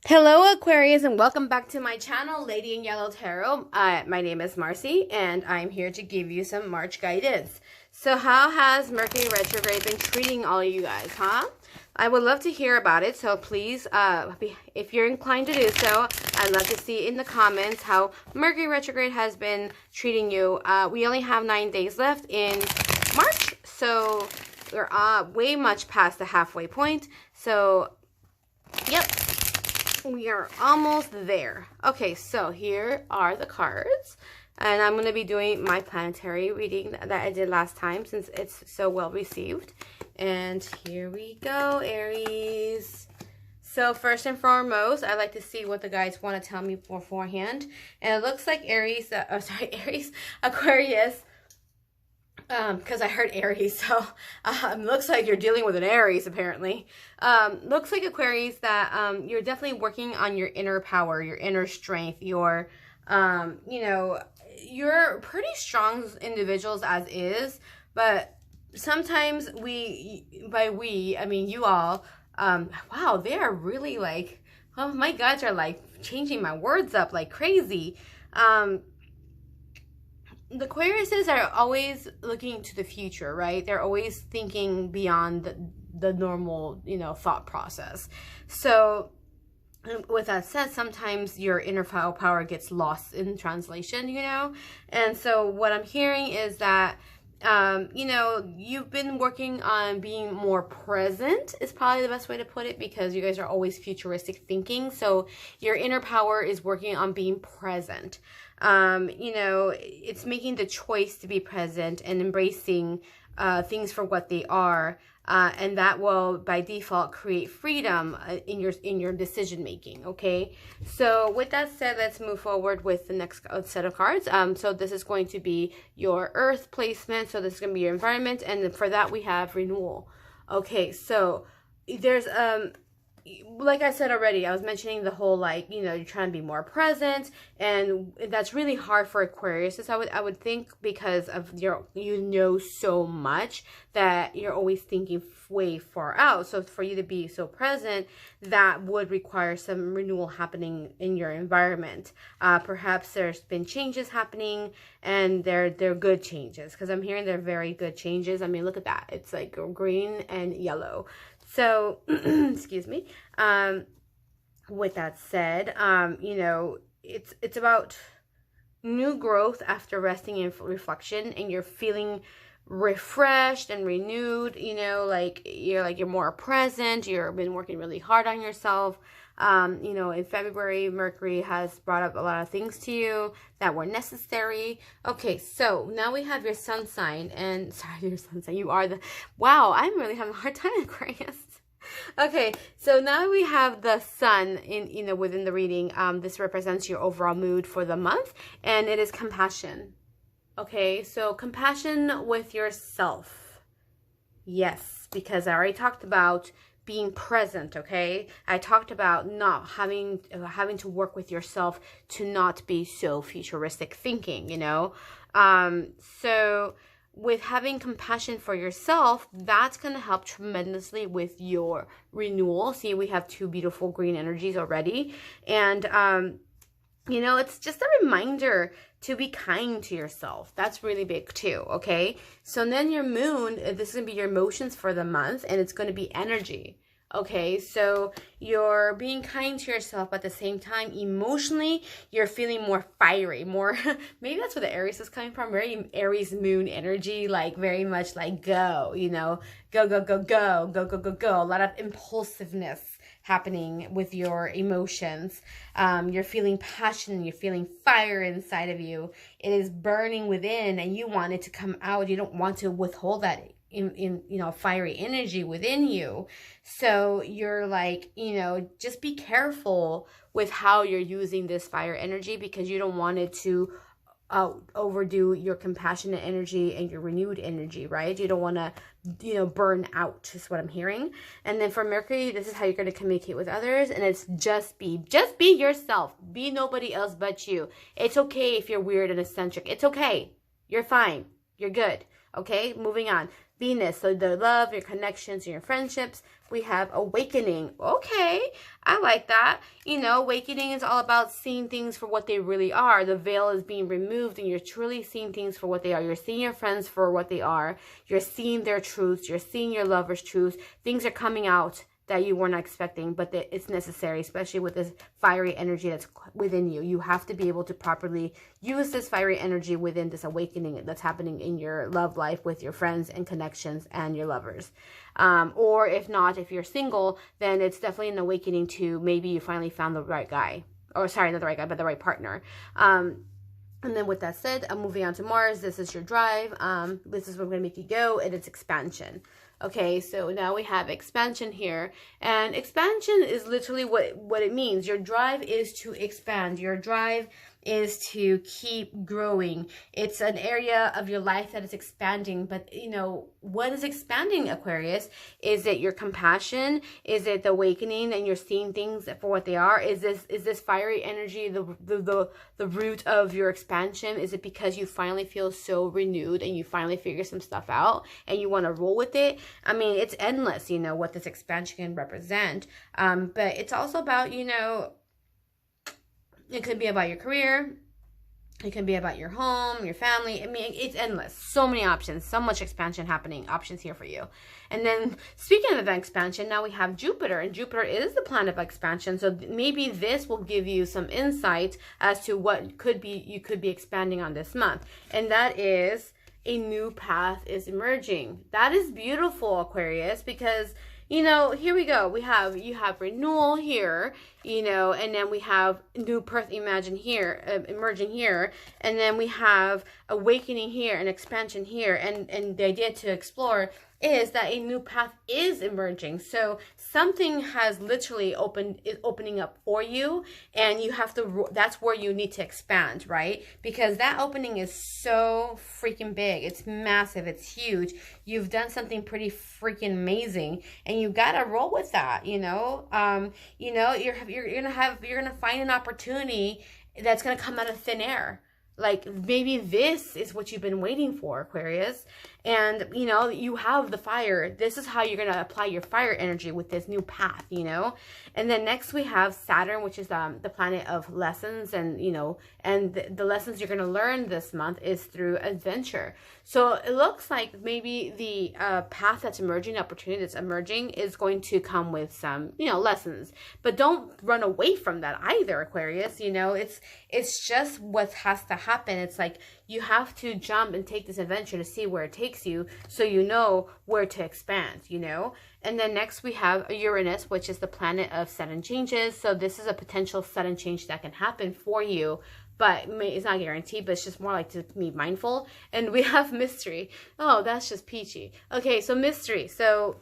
Hello Aquarius and welcome back to my channel, Lady in Yellow Tarot. My name is Marcy and I'm here to give you some March guidance. So how has Mercury retrograde been treating all you guys, huh? I would love to hear about it, so please, if you're inclined to do so, I'd love to see in the comments how Mercury retrograde has been treating you. We only have 9 days left in March, so we're way much past the halfway point. So, yep. We are almost there. Okay, so here are the cards. And I'm going to be doing my planetary reading that I did last time since it's so well received. And here we go, Aries. So first and foremost, I like to see what the guides want to tell me beforehand. And it looks like Aquarius. Because I heard Aries, so looks like you're dealing with an Aries, apparently. Looks like Aquarius that you're definitely working on your inner power, your inner strength, your, you know, you're pretty strong individuals as is, but sometimes I mean you all, wow, they are really like, oh, my guides are like changing my words up like crazy. The Aquariuses are always looking to the future, right? They're always thinking beyond the normal, you know, thought process. So with that said, sometimes your inner power gets lost in translation, you know? And so what I'm hearing is that, you know, you've been working on being more present is probably the best way to put it, because you guys are always futuristic thinking. So your inner power is working on being present. You know, it's making the choice to be present and embracing things for what they are, and that will by default create freedom in your decision making. Okay, so with that said, let's move forward with the next set of cards. So this is going to be your earth placement, so this is going to be your environment, and for that we have renewal. Okay, so there's like I said already, I was mentioning the whole, like, you know, you're trying to be more present, and that's really hard for Aquarius. I would think, because of you know so much that you're always thinking way far out. So for you to be so present, that would require some renewal happening in your environment. Perhaps there's been changes happening, and they're good changes, because I'm hearing they're very good changes. I mean, look at that. It's like green and yellow. So, excuse me, with that said, you know, it's about new growth after resting in reflection, and you're feeling refreshed and renewed, you know, you're more present, you've been working really hard on yourself. You know, in February, Mercury has brought up a lot of things to you that were necessary. Okay, so now we have your sun sign, and sorry, your sun sign. You are wow, I'm really having a hard time, Aquarius. Okay, so now we have the sun in, you know, within the reading. This represents your overall mood for the month, and it is compassion. Okay, so compassion with yourself. Yes, because I already talked about being present. Okay, I talked about not having to work with yourself to not be so futuristic thinking, you know. So with having compassion for yourself, that's going to help tremendously with your renewal. See, we have two beautiful green energies already, and you know, it's just a reminder to be kind to yourself. That's really big too, okay? So then your moon, this is going to be your emotions for the month, and it's going to be energy, okay? So you're being kind to yourself, but at the same time, emotionally, you're feeling more fiery, more, maybe that's where the Aries is coming from, very Aries moon energy, like very much like go, you know, go, go, go, go, go, go, go, go. A lot of impulsiveness happening with your emotions. You're feeling passion, you're feeling fire inside of you. It is burning within, and you want it to come out. You don't want to withhold that in you know, fiery energy within you. So you're like, you know, just be careful with how you're using this fire energy, because you don't want it to overdo your compassionate energy and your renewed energy, right? You don't want to, you know, burn out, is what I'm hearing. And then for Mercury, this is how you're going to communicate with others, and it's just be yourself. Be nobody else but you. It's okay if you're weird and eccentric. It's okay. You're fine. You're good. Okay, moving on. Venus, so the love, your connections, your friendships. we have awakening. Okay, I like that. You know, awakening is all about seeing things for what they really are. The veil is being removed and you're truly seeing things for what they are. You're seeing your friends for what they are. You're seeing their truths. You're seeing your lover's truths. Things are coming out that you weren't expecting, but that it's necessary, especially with this fiery energy that's within you. You have to be able to properly use this fiery energy within this awakening that's happening in your love life with your friends and connections and your lovers. Or if not, if you're single, then it's definitely an awakening to maybe you finally found the right guy. Or sorry, not the right guy, but the right partner. And then with that said, I'm moving on to Mars. This is your drive. This is where I'm going to make you go, and it's expansion. Okay, so now we have expansion here, and expansion is literally what it means. Your drive is to expand. Your drive is to keep growing. It's an area of your life that is expanding, but you know, what is expanding, Aquarius? Is it your compassion? Is it the awakening and you're seeing things for what they are? Is this fiery energy the root of your expansion? Is it because you finally feel so renewed and you finally figure some stuff out and you want to roll with it? I mean, it's endless, you know, what this expansion can represent. But it's also about, you know, it could be about your career. It can be about your home, your family. I mean, it's endless. So many options. So much expansion happening. Options here for you. And then, speaking of expansion, now we have Jupiter. And Jupiter is the planet of expansion. So maybe this will give you some insight as to what you could be expanding on this month. And that is a new path is emerging. That is beautiful, Aquarius, because you know, here we go. You have renewal here, you know, and then we have new birth emerging here, and then we have awakening here and expansion here, and the idea to explore is that a new path is emerging. So something has literally is opening up for you, and you have to, that's where you need to expand, right? Because that opening is so freaking big. It's massive. It's huge. You've done something pretty freaking amazing, and you got to roll with that, you know? You know, you're going to find an opportunity that's going to come out of thin air. Like, maybe this is what you've been waiting for, Aquarius. And, you know, you have the fire. This is how you're going to apply your fire energy with this new path, you know. And then next we have Saturn, which is the planet of lessons. And, you know, and the lessons you're going to learn this month is through adventure. So it looks like maybe the path that's emerging, opportunity that's emerging is going to come with some, you know, lessons. But don't run away from that either, Aquarius. You know, it's just what has to happen. It's like you have to jump and take this adventure to see where it takes you, so you know where to expand, you know. And then next we have Uranus, which is the planet of sudden changes. So this is a potential sudden change that can happen for you, but it's not guaranteed, but it's just more like to be mindful. And we have mystery. Oh, that's just peachy. Okay, so mystery. So,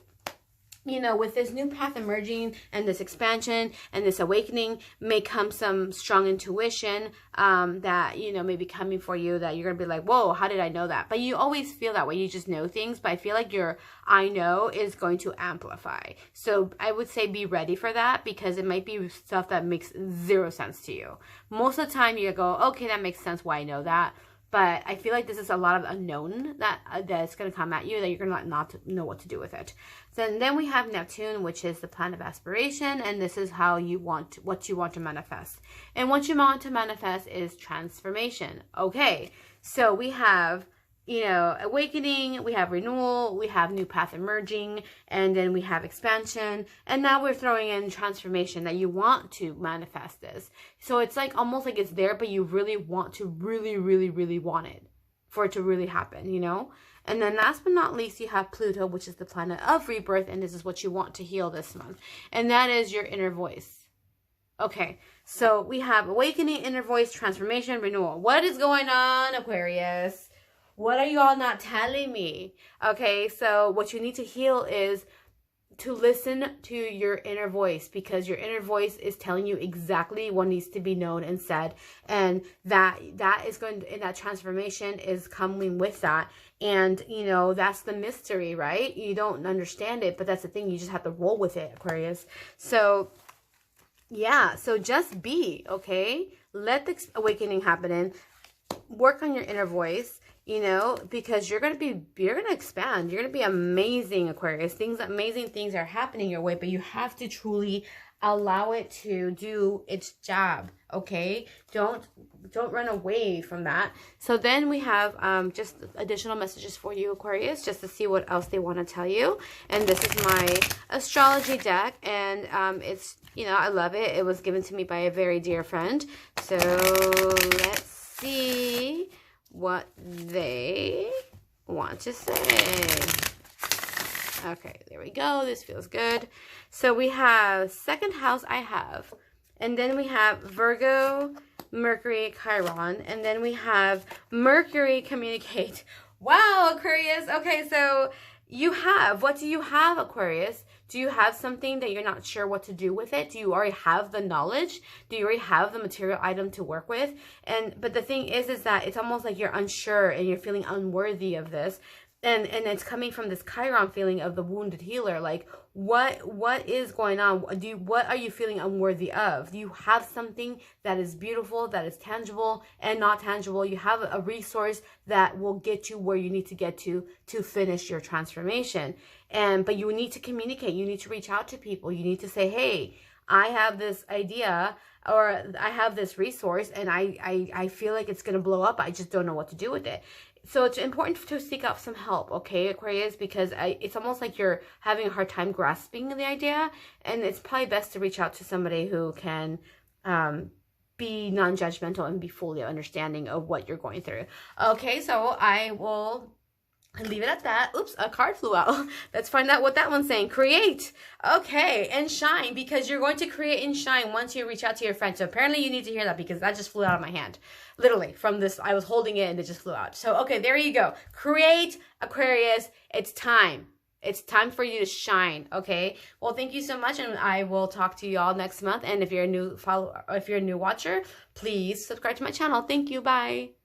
you know, with this new path emerging and this expansion and this awakening may come some strong intuition that, you know, may be coming for you, that you're going to be like, whoa, how did I know that? But you always feel that way. You just know things. But I feel like your I know is going to amplify. So I would say be ready for that, because it might be stuff that makes zero sense to you. Most of the time you go, okay, that makes sense why I know that. But I feel like this is a lot of unknown that's going to come at you, that you're going to not know what to do with it. So then we have Neptune, which is the planet of aspiration, and this is how you want, what you want to manifest. And what you want to manifest is transformation. Okay, so we have, you know, awakening, we have renewal, we have new path emerging, and then we have expansion, and now we're throwing in transformation, that you want to manifest this. So it's like almost like it's there, but you really want to really want it for it to really happen, you know. And then last but not least, you have Pluto, which is the planet of rebirth, and this is what you want to heal this month, and that is your inner voice. Okay, so we have awakening, inner voice, transformation, renewal. What is going on, Aquarius? What are you all not telling me? Okay, so what you need to heal is to listen to your inner voice, because your inner voice is telling you exactly what needs to be known and said, and that is going to, and that transformation is coming with that. And you know, that's the mystery, right? You don't understand it, but that's the thing, you just have to roll with it, Aquarius. So yeah, so just be, okay? Let the awakening happen, in work on your inner voice. you know, because you're going to expand. You're going to be amazing, Aquarius. Amazing things are happening your way, but you have to truly allow it to do its job, okay? Don't run away from that. So then we have just additional messages for you, Aquarius, just to see what else they want to tell you. And this is my astrology deck, and it's, you know, I love it. It was given to me by a very dear friend. So let's see what they want to say. Okay, there we go. This feels good. So we have second house, I have. And then we have Virgo, Mercury, Chiron. And then we have Mercury, communicate. Wow, Aquarius. Okay, so you have, what do you have, Aquarius? Do you have something that you're not sure what to do with it? Do you already have the knowledge? Do you already have the material item to work with? But the thing is that it's almost like you're unsure and you're feeling unworthy of this. And it's coming from this Chiron feeling of the wounded healer. Like, what is going on? What are you feeling unworthy of? Do you have something that is beautiful, that is tangible and not tangible? You have a resource that will get you where you need to get to finish your transformation. But you need to communicate. You need to reach out to people. You need to say, hey, I have this idea, or I have this resource, and I feel like it's going to blow up. I just don't know what to do with it. So it's important to seek out some help, okay, Aquarius, because it's almost like you're having a hard time grasping the idea, and it's probably best to reach out to somebody who can be non-judgmental and be fully understanding of what you're going through. Okay, so I will leave it at that. Oops, a card flew out. Let's find out what that one's saying. Create. Okay, and shine, because you're going to create and shine once you reach out to your friend. So apparently you need to hear that, because that just flew out of my hand. Literally, from this, I was holding it and it just flew out. So, okay, there you go. Create, Aquarius. It's time. It's time for you to shine, okay? Well, thank you so much, and I will talk to you all next month. And if you're a new watcher, please subscribe to my channel. Thank you. Bye.